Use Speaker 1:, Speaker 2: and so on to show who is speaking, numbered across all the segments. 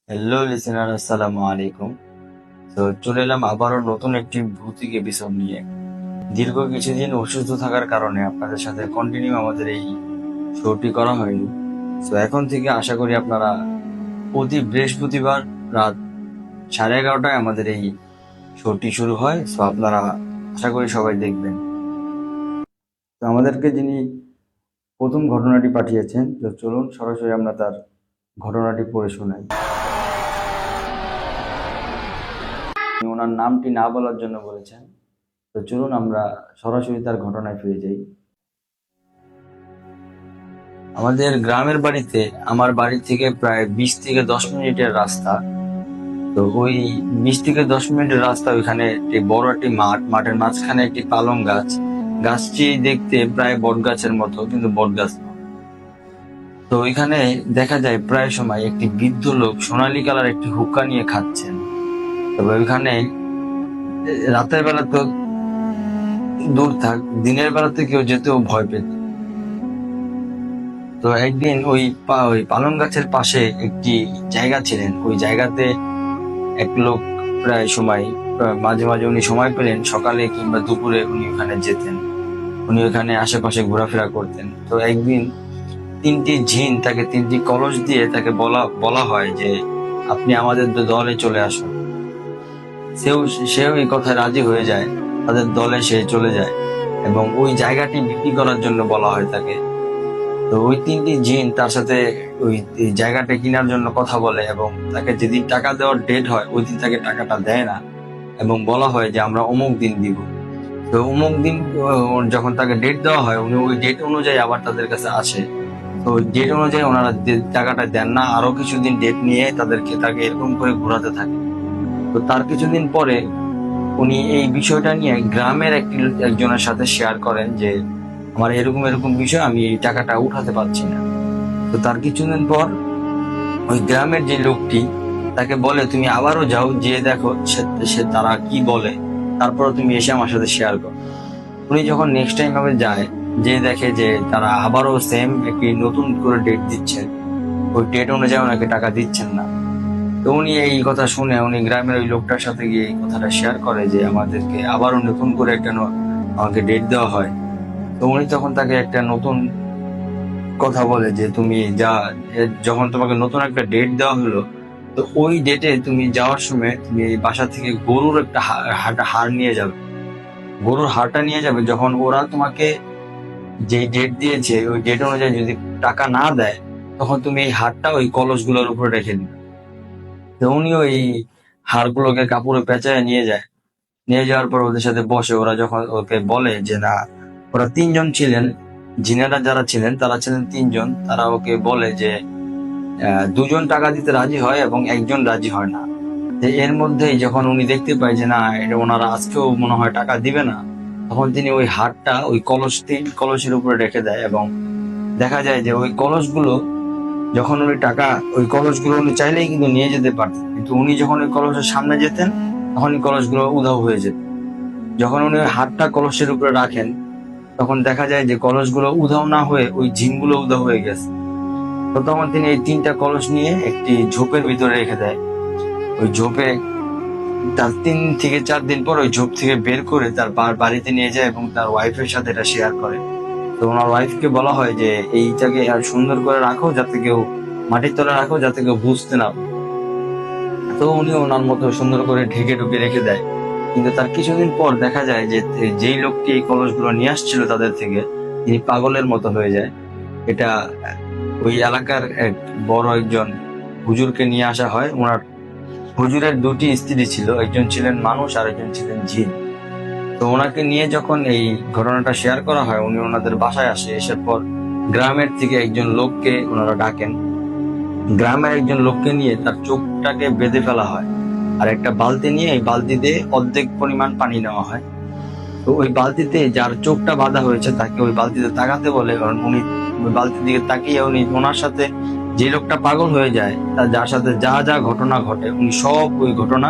Speaker 1: Hello listener, আসসালামু আলাইকুম। তো চলে এলাম আবারও নতুন একটি ভৌতিক এপিসোড নিয়ে। দীর্ঘ কিছুদিন অসুস্থ থাকার কারণে আপনাদের সাথে কন্টিনিউ আমাদের এই শোটি করা হয়নি। তো এখন থেকে আশা করি আপনারা প্রতি বৃহস্পতিবার রাত 11:30টায় আমাদের এই শোটি শুরু হয়। তো আপনারা আশা করি সবাই দেখবেন। তো আমাদেরকে যিনি প্রথম ঘটনাটি পাঠিয়েছেন, তো চলুন সরাসরি আমরা তার ঘটনাটি পড়ে শোনাই। তিনি ওনার নামটি না বলার জন্য বলেছেন। তো চলুন আমরা সরাসরি তার ঘটনায় ফিরে যাই। আমাদের গ্রামের বাড়িতে আমার বাড়ি থেকে প্রায় 20 থেকে 10 মিনিটের রাস্তা। তো ওই 20 থেকে 10 মিনিটের রাস্তা, ওইখানে একটি বড় একটি মাঠের মাঝখানে একটি পালং গাছ। গাছটি দেখতে প্রায় বট গাছের মতো, কিন্তু বট গাছ না। তো ওইখানে দেখা যায় প্রায় সময় একটি বৃদ্ধ লোক সোনালী কালার একটি হুক্কা নিয়ে খাচ্ছেন। তবে ওইখানে রাতের বেলা তো দূর থাক, দিনের বেলাতে কেউ যেতেও ভয় পেত। তো একদিন ওই পালং গাছের পাশে একটি জায়গা ছিলেন, ওই জায়গাতে এক লোক প্রায় সময় মাঝে মাঝে উনি সময় পেলেন সকালে কিংবা দুপুরে উনি ওখানে যেতেন। উনি ওখানে আশেপাশে ঘোরাফেরা করতেন। তো একদিন 3টি জিন তাকে 3টি কলস দিয়ে তাকে বলা বলা হয় যে আপনি আমাদের দলে চলে আসুন। সেও এই কথায় রাজি হয়ে যায়, তাদের দলে সে চলে যায় এবং ওই জায়গাটি বিক্রি করার জন্য বলা হয় তাকে। তো ওই 3টি জিন তার সাথে ওই এই জায়গাটা কেনার জন্য কথা বলে এবং তাকে যেদিন টাকা দেওয়ার ডেট হয় ওই দিন তাকে টাকাটা দেয় না এবং বলা হয় যে আমরা অমুক দিন দিব। তো অমুক দিন যখন তাকে ডেট দেওয়া হয়, উনি ওই ডেট অনুযায়ী আবার তাদের কাছে আসে। তো ওই ডেট অনুযায়ী ওনারা টাকাটা দেন না, আরো কিছুদিন ডেট নিয়ে তাকে এরকম করে ঘোরাতে থাকে। তো তার কিছুদিন পরে উনি এই বিষয়টা নিয়ে গ্রামের একজনের সাথে শেয়ার করেন যে আমার এরকম এরকম বিষয়, আমি এই টাকাটা উঠাতে পারছি না। তো তার কিছুদিন পর ওই গ্রামের যে লোকটি তাকে বলে তুমি আবারও যাও, যেয়ে দেখো সে তারা কি বলে, তারপর তুমি এসে আমার সাথে শেয়ার করো। উনি যখন নেক্সট টাইম ভাবে যায়, যে দেখে যে তারা আবারও সেম একটি নতুন করে ডেট দিচ্ছেন, ওই ডেট অনুযায়ী ওনাকে টাকা দিচ্ছেন না। তো উনি এই কথা শুনে উনি গ্রামের ওই লোকটার সাথে গিয়ে এই কথাটা শেয়ার করে যে আমাদেরকে আবারও নতুন করে একটা আমাকে ডেট দেওয়া হয়। তো উনি তখন তাকে একটা নতুন কথা বলে যে তুমি যখন তোমাকে নতুন একটা ডেট দেওয়া হলো, তো ওই ডেটে তুমি যাওয়ার সময় তুমি এই বাসা থেকে গরুর একটা হাড় নিয়ে যাবে। গরুর হাড়টা নিয়ে যাবে, যখন ওরা তোমাকে যে ডেট দিয়েছে ওই ডেট অনুযায়ী যদি টাকা না দেয়, তখন তুমি এই হাড়টা ওই কলসগুলোর উপরে রেখে দিবে। তো উনিও এই হাড়গুলোকে কাপড়ে পেঁচায় নিয়ে যায়। নিয়ে যাওয়ার পর ওদের সাথে বসে, ওরা যখন ওকে বলে যে না, ওরা 3জন ছিলেন, জিনেরা যারা ছিলেন তারা ছিলেন 3জন। তারা ওকে বলে যে 2জন টাকা দিতে রাজি হয় এবং একজন রাজি হয় না। এর মধ্যেই যখন উনি দেখতে পায় যে না, এটা ওনারা আজকেও মনে হয় টাকা দিবে না, তখন তিনি ওই হারটা ওই কলসের উপরে রেখে দেয় এবং দেখা যায় যে ওই কলসগুলো, যখন উনি ওই কলসগুলো উনি চাইলেই কিন্তু নিয়ে যেতে পারতেন, কিন্তু উনি যখন ওই কলসের সামনে যেতেন তখন ওই কলসগুলো উধাও হয়ে যেত। যখন উনি ওই হাতটা কলসের উপরে রাখেন, তখন দেখা যায় যে কলসগুলো উধাও না হয়ে ওই জিনগুলো উধাও হয়ে গেছে। তো তখন তিনি এই 3টা কলস নিয়ে একটি ঝোপের ভিতরে রেখে দেয়। ওই ঝোপে তার 3 থেকে 4 দিন পর ওই ঝোপ থেকে বের করে তার বাড়িতে নিয়ে যায় এবং তার ওয়াইফের সাথে এটা শেয়ার করে। তো ওনার ওয়াইফকে বলা হয় যে এইটাকে আর সুন্দর করে রাখো, যাতে কেউ মাটির তলে রাখো, যাতে কেউ বুঝতে না পারে। তো উনি ওনার মতো সুন্দর করে ঢেকে ঢুকে রেখে দেয়। কিন্তু তার কিছুদিন পর দেখা যায় যে যেই লোকটি এই কলসগুলো নিয়ে আসছিল তাদের থেকে, তিনি পাগলের মতো হয়ে যায়। এটা ওই এলাকার এক বড় একজন হুজুরকে নিয়ে আসা হয়। ওনার হুজুরের 2টি স্ত্রী ছিল, একজন ছিলেন মানুষ আর একজন ছিলেন জিন। তো ওনাকে নিয়ে যখন এই ঘটনাটা শেয়ার করা হয়, উনি ওনাদের বাসায় আসে। এসে পর গ্রামের থেকে একজন লোককে ওনারা ডাকেন। গ্রামের একজন লোককে নিয়ে তার চোখটাকে বেঁধে ফেলা হয়, আর একটা বালতি নিয়ে এই বালতিতে অর্ধেক পরিমাণ পানি নেওয়া হয়। তো ওই বালতিতে যার চোখটা বাঁধা হয়েছে তাকে ওই বালতিতে তাকাতে বলে, কারণ উনি ওই বালতির দিকে তাকিয়ে উনি ওনার সাথে, যে লোকটা পাগল হয়ে যায় তার যার সাথে যা যা ঘটনা ঘটে উনি সব ওই ঘটনা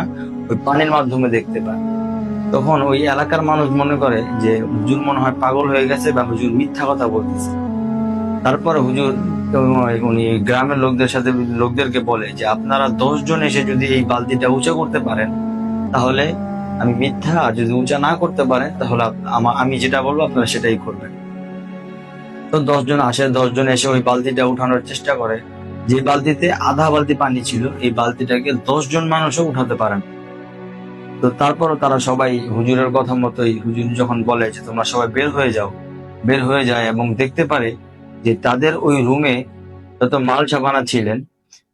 Speaker 1: ওই পানির মাধ্যমে দেখতে পায়। তখন ওই এলাকার মানুষ মনে করে যে হুজুর মনে হয় পাগল হয়ে গেছে বা হুজুর মিথ্যা কথা বলতেছে। তারপরে হুজুর তো উনি গ্রামের লোকদেরকে বলে যে আপনারা 10 জন এসে যদি এই বালতিটা উঁচা করতে পারেন তাহলে আমি মিথ্যা, আর যদি উঁচা না করতে পারেন তাহলে আমি যেটা বলবো আপনারা সেটাই করবেন। তো 10 জন আসে, 10 জন এসে ওই বালতিটা উঠানোর চেষ্টা করে। যে বালতিতে আধা বালতি পানি ছিল এই বালতিটাকে 10 জন মানুষও উঠাতে পারেন। তো তারপরও তারা সবাই হুজুরের কথা মতোই, হুজুর যখন বলে যে তোমরা সবাই বের হয়ে যাও, বের হয়ে যায় এবং দেখতে পারে যে তাদের ওই রুমে যত মাল সাবানা ছিলেন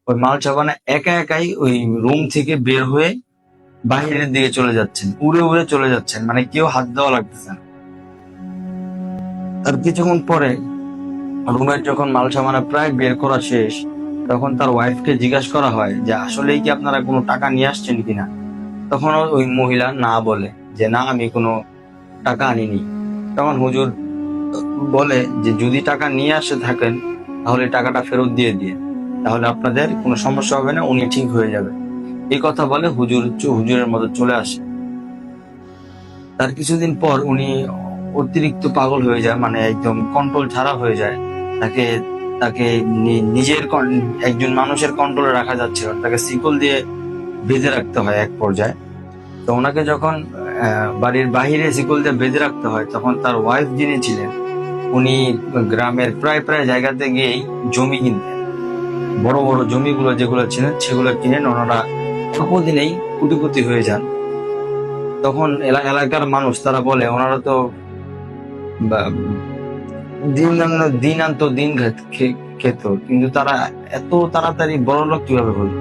Speaker 1: ওই মাল সাবানা একা একাই ওই রুম থেকে বের হয়ে বাহিরের দিকে চলে যাচ্ছেন, উড়ে উড়ে চলে যাচ্ছেন, মানে কেউ হাত দেওয়া লাগতেছে না। তার কিছুক্ষণ পরে রুমের যখন মাল সামানা প্রায় বের করা শেষ, তখন তার ওয়াইফকে জিজ্ঞাসা করা হয় যে আসলেই কি আপনারা কোনো টাকা নিয়ে আসছেন কিনা। তখন ওই মহিলা না বলে যে না, আমি কোনো টাকা আনিনি। তখন হুজুর বলে যে যদি টাকা নিয়ে আসে থাকেন তাহলে টাকাটা ফেরত দিয়ে দিয়ে, তাহলে আপনাদের কোনো সমস্যা হবে না, উনি ঠিক হয়ে যাবে। এই কথা বলে হুজুরের মতো চলে আসে। তার কিছুদিন পর উনি অতিরিক্ত পাগল হয়ে যায়, মানে একদম কন্ট্রোল ছাড়া হয়ে যায়। তাকে তাকে নিজের একজন মানুষের কন্ট্রোলে রাখা যাচ্ছিল না, তাকে শিকল দিয়ে বেঁধে রাখতে হয় এক পর্যায়ে। তো ওনাকে যখন বাড়ির বাহিরে শিকল দিয়ে বেঁধে রাখতে হয় তখন তার ওয়াইফ যিনি ছিলেন উনি গ্রামের প্রায় প্রায় জায়গাতে গিয়েই জমি কিনতেন। বড় বড় জমিগুলো যেগুলো ছিলেন সেগুলো কিনেন ওনারা, অল্প দিনেই কোটিপতি হয়ে যান। তখন এলাকার মানুষ তারা বলে ওনারা তো বা- দিন আনতো দিন খেত, কিন্তু তারা এত তাড়াতাড়ি বড় লোক কিভাবে হলো।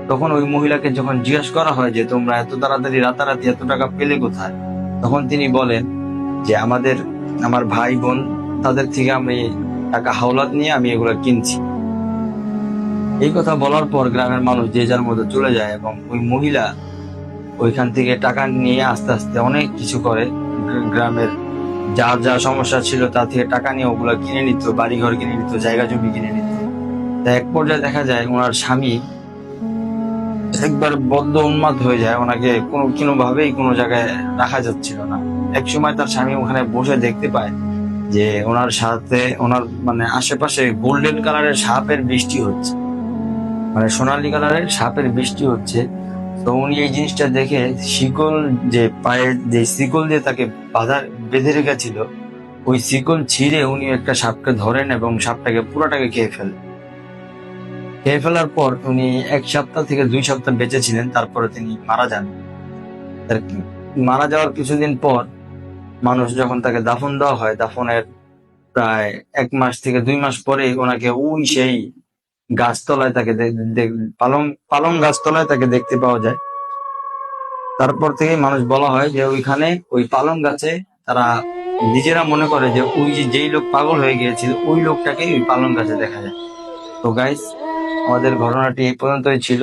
Speaker 1: তখন ওই মহিলাকে যখন জিজ্ঞেস করা হয় যে তোমরা এত তাড়াতাড়ি রাতারাতি এত টাকা পেলে কোথায়, তখন তিনি বলেন যে আমার ভাই বোন তাদের থেকে আমি টাকা হাওলাত নিয়ে আমি এগুলো কিনছি। এই কথা বলার পর গ্রামের মানুষ যে যার মতো চলে যায় এবং ওই মহিলা ওইখান থেকে টাকা নিয়ে আস্তে আস্তে অনেক কিছু করে। গ্রামের যার যা সমস্যা ছিল তা থেকে টাকা নিয়ে ওগুলো কিনে নিত, বাড়িঘর কিনে নিত, জায়গা জমি কিনে নিত। তা এক পর্যায়ে দেখা যায় ওনার স্বামী একবার বদ্ধ উন্মাদ হয়ে যায়, ওনাকে কোনোভাবেই কোনো জায়গায় রাখা যাচ্ছিল না। এক সময় তার স্বামী ওখানে বসে দেখতে পায় যে ওনার সাথে ওনার মানে আশেপাশে গোল্ডেন কালারের সাপের বৃষ্টি হচ্ছে, মানে সোনালী কালারের সাপের বৃষ্টি হচ্ছে। তো উনি এই জিনিসটা দেখে শিকল, যে পায়ে যে শিকল দিয়ে তাকে বেঁধে রেখেছিল ওই শিকল ছিঁড়ে উনি একটা সাপকে ধরেন এবং সাপটাকে পুরোটাকে খেয়ে ফেলেন। খেয়ে ফেলার পর উনি 1 সপ্তাহ থেকে 2 সপ্তাহ বেঁচে ছিলেন, তারপরে তিনি মারা যান। তার মারা যাওয়ার কিছুদিন পর মানুষ যখন তাকে দাফন দেওয়া হয়, দাফনের প্রায় 1 মাস থেকে 2 মাস পরে ওনাকে ওই সেই গাছতলায় তাকে পালং পালং গাছতলায় তাকে দেখতে পাওয়া যায়। তারপর থেকেই মানুষ বলা হয় যে ওইখানে ওই পালং গাছে তারা নিজেরা মনে করে যে ওই যেই লোক পাগল হয়ে গিয়েছিল ওই লোকটাকে ওই পালং গাছে দেখা যায়। তো গাইস, আমাদের ঘটনাটি এই পর্যন্তই ছিল।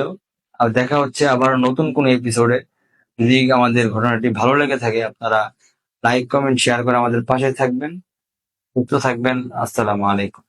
Speaker 1: আর দেখা হচ্ছে আবার নতুন কোন এপিসোডে। যদি আমাদের ঘটনাটি ভালো লেগে থাকে আপনারা লাইক কমেন্ট শেয়ার করে আমাদের পাশে থাকবেন। সুস্থ থাকবেন। আসসালামু আলাইকুম।